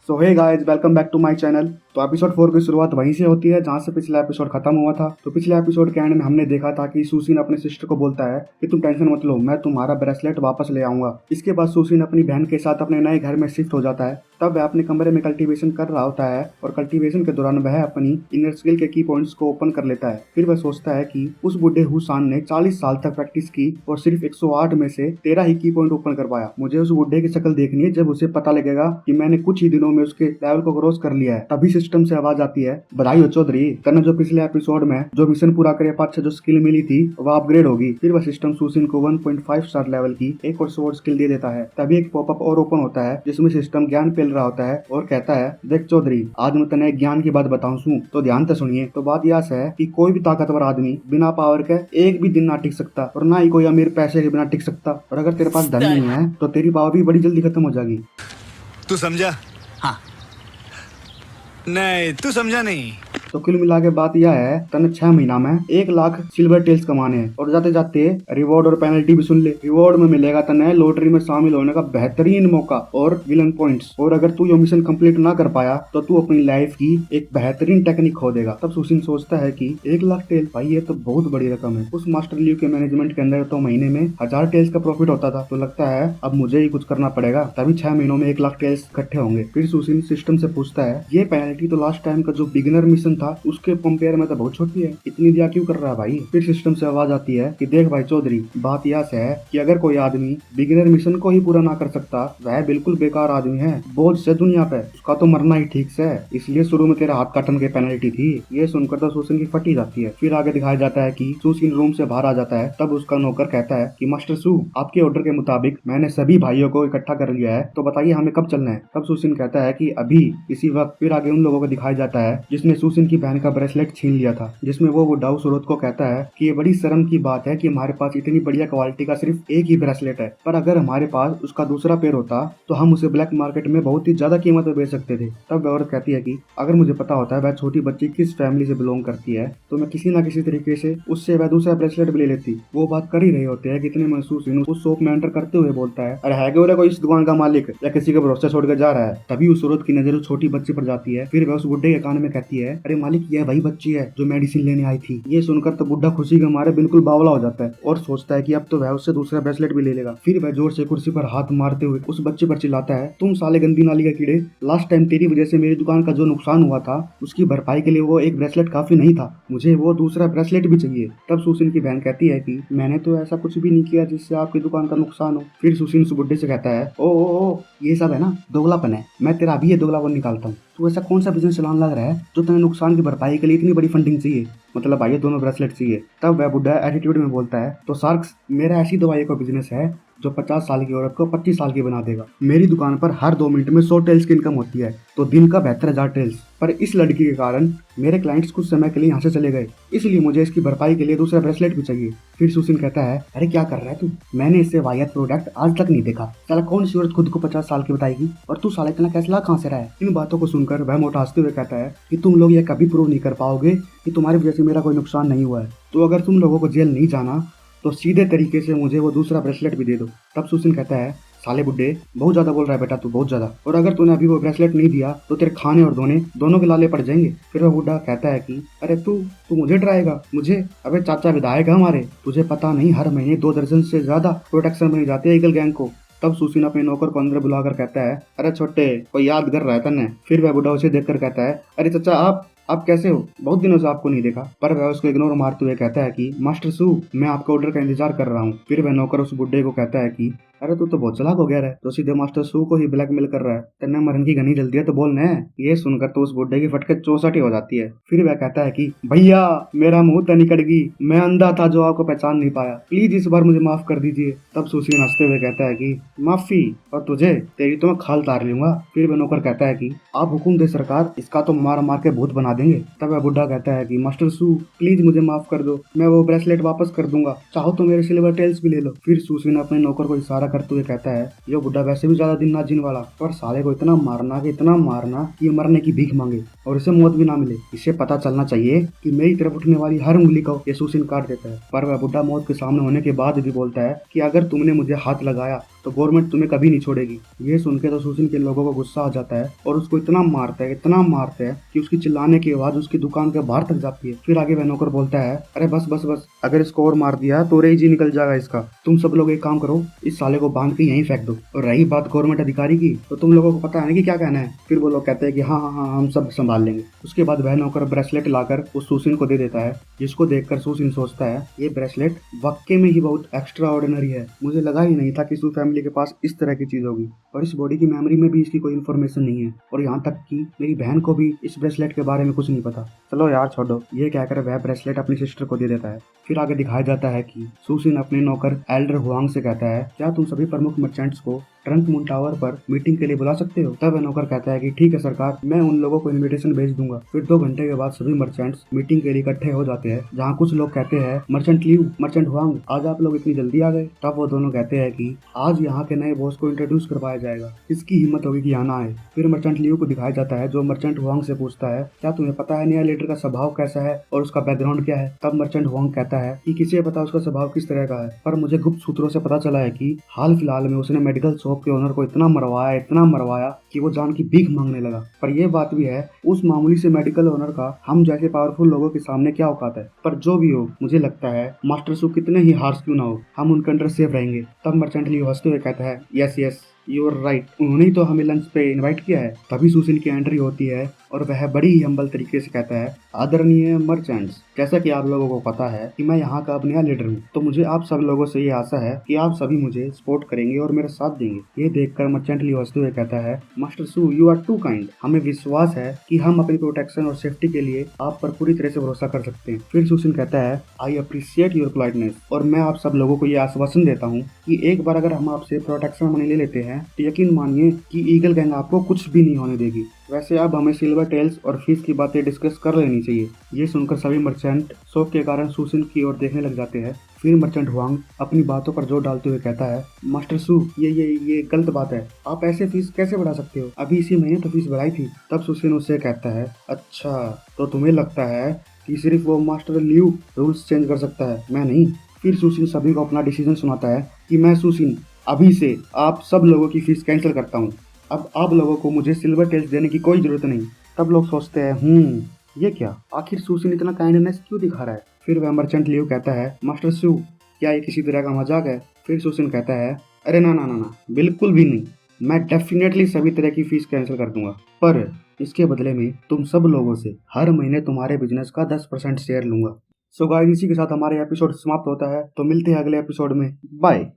So hey guys, welcome back to my channel. तो episode 4 की शुरुआत वहीं से होती है जहां से पिछला एपिसोड खत्म हुआ था। तो पिछले एपिसोड के एंड में हमने देखा था कि सुशीन अपने सिस्टर को बोलता है कि तुम टेंशन मत लो, मैं तुम्हारा ब्रेसलेट वापस ले आऊंगा। इसके बाद सुशीन अपनी बहन के साथ अपने नए घर में शिफ्ट हो जाता है। तब वह अपने कमरे में कल्टीवेशन कर रहा होता है और कल्टीवेशन के दौरान वह अपनी इनर स्किल के की पॉइंट्स को ओपन कर लेता है। फिर वह सोचता है कि उस बुढ़े हुसान ने 40 साल तक प्रैक्टिस की और सिर्फ 108 में से 13 ही की पॉइंट ओपन कर पाया। मुझे उस बुढ़े की शक्ल देखनी है जब उसे पता लगेगा कि मैंने कुछ ही दिनों में उसके लेवल को क्रॉस कर लिया है। तभी सिस्टम से आवाज आती है, बधाई हो चौधरी, तने जो पिछले एपिसोड में जो मिशन पूरा करे पाछे जो स्किल मिली थी वह अपग्रेड होगी। फिर वह सिस्टम सुशीन को 1.5 स्टार लेवल की एक और स्वॉर्ड स्किल दे देता है। तभी एक पॉपअप और ओपन होता है जिसमें सिस्टम ज्ञान पेल रहा होता है और कहता है, देख चौधरी, आज मैं तने ज्ञान की बात बताऊं छू, तो ध्यान से सुनिए। तो बात यह है कि कोई भी ताकतवर आदमी बिना पावर के एक भी दिन ना टिक सकता और ना ही कोई अमीर पैसे के बिना टिक सकता। और अगर तेरे पास धन नहीं है तो तेरी पावर भी बड़ी जल्दी खत्म हो जाएगी। तू समझा? हाँ। नहीं, तू समझा नहीं। तो कुल मिला के बात यह है, तने 6 महीना में 1 लाख सिल्वर टेल्स कमाने हैं। और जाते जाते रिवॉर्ड और पेनल्टी भी सुन ले। रिवॉर्ड में मिलेगा तने लॉटरी में शामिल होने का बेहतरीन मौका और विलन पॉइंट्स। और अगर तू ये मिशन कंप्लीट ना कर पाया तो तू अपनी लाइफ की एक बेहतरीन टेक्निक खो देगा। तब सुशीन सोचता है कि 1 लाख टेल्स, भाई ये तो बहुत बड़ी रकम है। उस मास्टर लीव के मैनेजमेंट के अंदर तो महीने में 1000 टेल्स का प्रॉफिट होता था। तो लगता है अब मुझे ही कुछ करना पड़ेगा, तभी 6 महीनों में 1 लाख टेल्स इकट्ठे होंगे। फिर सुशीन सिस्टम से पूछता है, ये पेनल्टी तो लास्ट टाइम का जो बिगिनर मिशन था उसके कंपेयर में तो बहुत छोटी है, इतनी दिया क्यों कर रहा है भाई। फिर सिस्टम से आवाज आती है कि देख भाई चौधरी, बात यह है कि अगर कोई आदमी बिगिनर मिशन को ही पूरा ना कर सकता वह बिल्कुल बेकार आदमी है, बोझ से दुनिया पे, उसका तो मरना ही ठीक से। इसलिए शुरू में तेरा हाथ काटने की पेनल्टी थी। ये सुनकर तो सुशीन की फटी जाती है। फिर आगे दिखाया जाता है कि सुशीन रूम से बाहर आ जाता है। तब उसका नौकर कहता है कि मास्टर सू, आपके ऑर्डर के मुताबिक मैंने सभी भाइयों को इकट्ठा कर लिया है, तो बताइए हमें कब चलना है। तब सुशीन कहता है कि अभी, इसी वक्त। फिर आगे उन लोगों को दिखाया जाता है जिसने सुशीन की बहन का ब्रेसलेट छीन लिया था, जिसमें वो बुढ़ाऊ सूरत को कहता है कि ये बड़ी शर्म की बात है कि हमारे पास इतनी बढ़िया क्वालिटी का सिर्फ एक ही ब्रेसलेट है, पर अगर हमारे पास उसका दूसरा पैर होता तो हम उसे ब्लैक मार्केट में बहुत ही ज्यादा कीमत में बेच सकते थे। तब वह औरत कहती है कि अगर मुझे पता होता है वह छोटी बच्ची किस फैमिली से बिलोंग करती है तो मैं किसी न किसी तरीके से उससे वह दूसरा ब्रेसलेट भी ले लेती। वो बात कर ही रहे होते हैं कि इतने महसूस उस शॉप में एंटर करते हुए बोलता है, अरे है क्या कोई इस दुकान का मालिक या किसी के भरोसे छोड़ कर जा रहा है। तभी उस औरत की नजर उस छोटी बच्ची पर जाती है। फिर वह उस बुढ़े के कान में कहती है, अरे मालिक, यह वही बच्ची है जो मेडिसिन लेने आई थी। ये सुनकर तो बुढ़ा खुशी के मारे बिल्कुल बावला हो जाता है और सोचता है कि अब तो वह उससे दूसरा ब्रेसलेट भी ले लेगा। फिर वह जोर से कुर्सी पर हाथ मारते हुए उस बच्चे पर चिल्लाता है, तुम साले गंदी नाली के कीड़े, लास्ट टाइम तेरी वजह से मेरी दुकान का जो नुकसान हुआ था उसकी भरपाई के लिए वो एक ब्रेसलेट काफी नहीं था, मुझे वो दूसरा ब्रेसलेट भी चाहिए। तब सुशीन की बहन कहती है कि मैंने तो ऐसा कुछ भी नहीं किया जिससे आपकी दुकान का नुकसान हो। फिर सुशीन उस बुढ़े से कहता है, ओ ये सब है ना दोगलापन है, मैं तेरा अभी ये दोगलापन निकालता हूँ। तू ऐसा कौन सा बिजनेस चलाने लग रहा है जो तुम्हें नुकसान की भरपाई के लिए इतनी बड़ी फंडिंग चाहिए, मतलब भाई दोनों ब्रेसलेट चाहिए। तब वह बुढ़ा एटीट्यूड में बोलता है, तो सार्क्स, मेरा ऐसी दवाई का बिजनेस है जो 50 साल की औरत को 25 साल की बना देगा। मेरी दुकान पर हर 2 मिनट में 100 टेल्स की इनकम होती है, तो दिन का 72,000 टेल्स। पर इस लड़की के कारण मेरे क्लाइंट्स कुछ समय के लिए यहाँ से चले गए, इसलिए मुझे इसकी भरपाई के लिए दूसरा ब्रेसलेट भी चाहिए। फिर सुशीन कहता है, अरे क्या कर रहा है तू, मैंने इससे वाहियात प्रोडक्ट आज तक नहीं देखा। साला कौन सी औरत खुद को 50 साल की बताएगी, और तू साला इतना कैसला कहाँ से रहा है। इन बातों को सुनकर वह मोटा हंसते हुए कहता है कि तुम लोग यह कभी प्रूव नहीं कर पाओगे कि तुम्हारी वजह से मेरा कोई नुकसान नहीं हुआ है, तो अगर तुम लोगों को जेल नहीं जाना तो सीधे तरीके से मुझे वो दूसरा ब्रेसलेट भी दे दो। तब सुशीन कहता है, साले बुड्ढे, बहुत ज्यादा बोल रहा है बेटा तू, बहुत ज्यादा, और अगर तूने अभी वो ब्रेसलेट नहीं दिया तो तेरे खाने और धोने दोनों के लाले पड़ जाएंगे। फिर वह बुढ़ा कहता है कि अरे तू मुझे डराएगा, मुझे? अबे चाचा विधायक है हमारे, तुझे पता नहीं हर महीने 2 दर्जन से ज्यादा प्रोटेक्शन बन जाते हैं ईगल गैंग को। तब सुशीन अपने नौकर को अंदर बुलाकर कहता है, अरे छोटे, कोई याद कर रहा है तन्ने। फिर वह बुढ़ा उसे देखकर कहता है, अरे चाचा आप कैसे हो, बहुत दिनों से आपको नहीं देखा। पर वह उसको इग्नोर मारते हुए कहता है कि मास्टर सू, मैं आपके ऑर्डर का इंतजार कर रहा हूँ। फिर वह नौकर उस बुड्ढे को कहता है कि अरे तू तो बहुत चालाक हो गया है, तो सीधे मास्टर सू को ही ब्लैकमेल कर रहा है, तेने मरन की घनी जल्दी है तो बोलना है। ये सुनकर तो उस बुड्ढे की फटके 64 हो जाती है। फिर वह कहता है कि भैया, मेरा मुंह तो निकट गई, मैं अंधा था जो आपको पहचान नहीं पाया, प्लीज इस बार मुझे माफ कर दीजिए। तब सुशीन हंसते हुए कहता है कि माफी, और तुझे, तेरी तो मैं खाल तार लूंगा। फिर वह नौकर कहता है कि आप हुकुम दे सरकार, इसका तो मार मार के भूत बना देंगे। तब वह बुढ़ा कहता है कि मास्टर सू, प्लीज मुझे माफ कर दो, मैं वो ब्रेसलेट वापस कर दूंगा, चाहो तो मेरे सिल्वर टेल्स भी ले लो। फिर सुशीन अपने नौकर को इशारा करते हुए कहता है, ये बुढ़ा वैसे भी ज्यादा दिन ना जीने वाला, पर साले को इतना मारना कि मरने की भीख मांगे और इसे मौत भी ना मिले। इसे पता चलना चाहिए कि मेरी तरफ उठने वाली हर उंगली को ये सुशीन काट देता है। पर वह बुढ़ा मौत के सामने होने के बाद भी बोलता है कि अगर तुमने मुझे हाथ लगाया तो गवर्नमेंट तुम्हें कभी नहीं छोड़ेगी। ये सुन के तो सुसिन के लोगों को गुस्सा आ जाता है और उसको इतना मारते हैं कि उसकी चिल्लाने की आवाज उसकी दुकान के बाहर तक जाती है। फिर आगे वह नौकर बोलता है, अरे बस बस बस, अगर इसको और मार दिया तो रेज ही निकल जाएगा इसका। तुम सब लोग एक काम करो, इस साले को बांध के यहीं फेंक दो। और रही बात गवर्नमेंट अधिकारी की, तो तुम लोगों को पता है ना कि क्या कहना है। फिर वो लोग कहते हैं कि हाँ हाँ हाँ, हम सब संभाल लेंगे। उसके बाद वह नौकर ब्रेसलेट लाकर उस सुसिन को दे देता है, जिसको देखकर सुसिन सोचता है ये ब्रेसलेट वाकई में ही बहुत एक्स्ट्रा ऑर्डिनरी है। मुझे लगा ही नहीं था कि सू फैमिली के पास इस तरह की चीज होगी, और इस बॉडी की मेमोरी में भी इसकी कोई इन्फॉर्मेशन नहीं है, और यहाँ तक कि मेरी बहन को भी इस ब्रेसलेट के बारे में कुछ नहीं पता। चलो यार छोड़ो, ये कहकर वह ब्रेसलेट अपनी सिस्टर को दे देता है। फिर आगे दिखाया जाता है कि सुसिन अपने नौकर एल्डर हुआंग से कहता है, क्या तुम सभी प्रमुख मर्चेंट्स को ट्रंक मून टावर पर मीटिंग के लिए बुला सकते हो। तब वह नौकर कहता है कि ठीक है सरकार, मैं उन लोगों को इनविटेशन भेज दूंगा। फिर 2 घंटे के बाद सभी मर्चेंट्स मीटिंग के लिए इकट्ठे हो जाते हैं, जहाँ कुछ लोग कहते हैं, मर्चेंट लियू, मर्चेंट हुआंग, आज आप लोग इतनी जल्दी आ गए। तब वो दोनों कहते हैं कि आज यहाँ के नए बॉस को इंट्रोड्यूस करवाया जाएगा, किसकी हिम्मत होगी कि यहाँ ना आए। फिर मर्चेंट लियू को दिखाया जाता है, जो मर्चेंट हुआंग से पूछता है, क्या तुम्हें पता है नया लीडर का स्वभाव कैसा है और उसका बैकग्राउंड क्या है। तब मर्चेंट हुआंग कहता है कि किसे पता उसका स्वभाव किस तरह का है, पर मुझे गुप्त सूत्रों से पता चला है कि हाल फिलहाल में उसने मेडिकल शॉप के ओनर को इतना मरवाया कि वो जान की भीख मांगने लगा। पर यह बात भी है, उस मामूली से मेडिकल ओनर का हम जैसे पावरफुल लोगों के सामने क्या औकात है। पर जो भी हो, मुझे लगता है मास्टर सू कितने ही हार्श क्यों ना हो, हम उनके अंडर सेफ रहेंगे। तब मर्चेंट लियू हंसते हुए कहता है, yes yes you are right, उन्होंने ही तो हमें लंच पे इनवाइट किया है। तभी सुसिन की एंट्री होती है और वह बड़ी ही हम्बल तरीके से कहता है, आदरणीय मर्चेंट्स, जैसा कि आप लोगों को पता है कि मैं यहाँ का अब नया लीडर हूँ, तो मुझे आप सब लोगों से ये आशा है कि आप सभी मुझे सपोर्ट करेंगे और मेरा साथ देंगे। ये देखकर मर्चेंट लियू हंसते हुए कहता है, master Su you are too kind, हमें विश्वास है कि हम अपनी प्रोटेक्शन और सेफ्टी के लिए आप पर पूरी तरह से भरोसा कर सकते हैं। फिर सुसिन कहता है, आई अप्रिशिएट योर पोलाइटनेस, और मैं आप सब लोगों को ये आश्वासन देता हूँ कि एक बार अगर हम आपसे प्रोटेक्शन मनी ले लेते हैं तो यकीन मानिए कि ईगल गैंग आपको कुछ भी नहीं होने देगी। वैसे अब हमें सिल्वर टेल्स और फिश की बातें डिस्कस कर लेनी चाहिए। ये सुनकर सभी मर्चेंट शौक के कारण सुसिन की ओर देखने लग जाते हैं। फिर मर्चेंट हुआंग अपनी बातों पर जोर डालते हुए कहता है, मास्टर सू ये गलत बात है, आप ऐसे फीस कैसे बढ़ा सकते हो, अभी इसी महीने तो फीस बढ़ाई थी। तब सुसिन उससे कहता है, अच्छा तो तुम्हें लगता है कि सिर्फ वो मास्टर लियू रूल्स चेंज कर सकता है, मैं नहीं। फिर सुसिन सभी को अपना डिसीजन सुनाता है कि मैं सुसिन अभी से आप सब लोगों की फीस कैंसिल करता हूँ, अब आप लोगों को मुझे सिल्वर टेल्स देने की कोई जरूरत नहीं। तब लोग सोचते हैं, ये क्या, आखिर सुसिन इतना काइंडनेस क्यों दिखा रहा है। फिर वह मर्चेंट लियू कहता है, मास्टर सू क्या ये किसी तरह का मजाक है। फिर सुसिन कहता है, अरे ना ना ना ना, बिल्कुल भी नहीं, मैं डेफिनेटली सभी तरह की फीस कैंसिल कर दूंगा, पर इसके बदले में तुम सब लोगों से हर महीने तुम्हारे बिजनेस का 10% शेयर लूंगा। सो गाइस, इसी के साथ हमारे एपिसोड समाप्त होता है, तो मिलते हैं अगले एपिसोड में, बाय।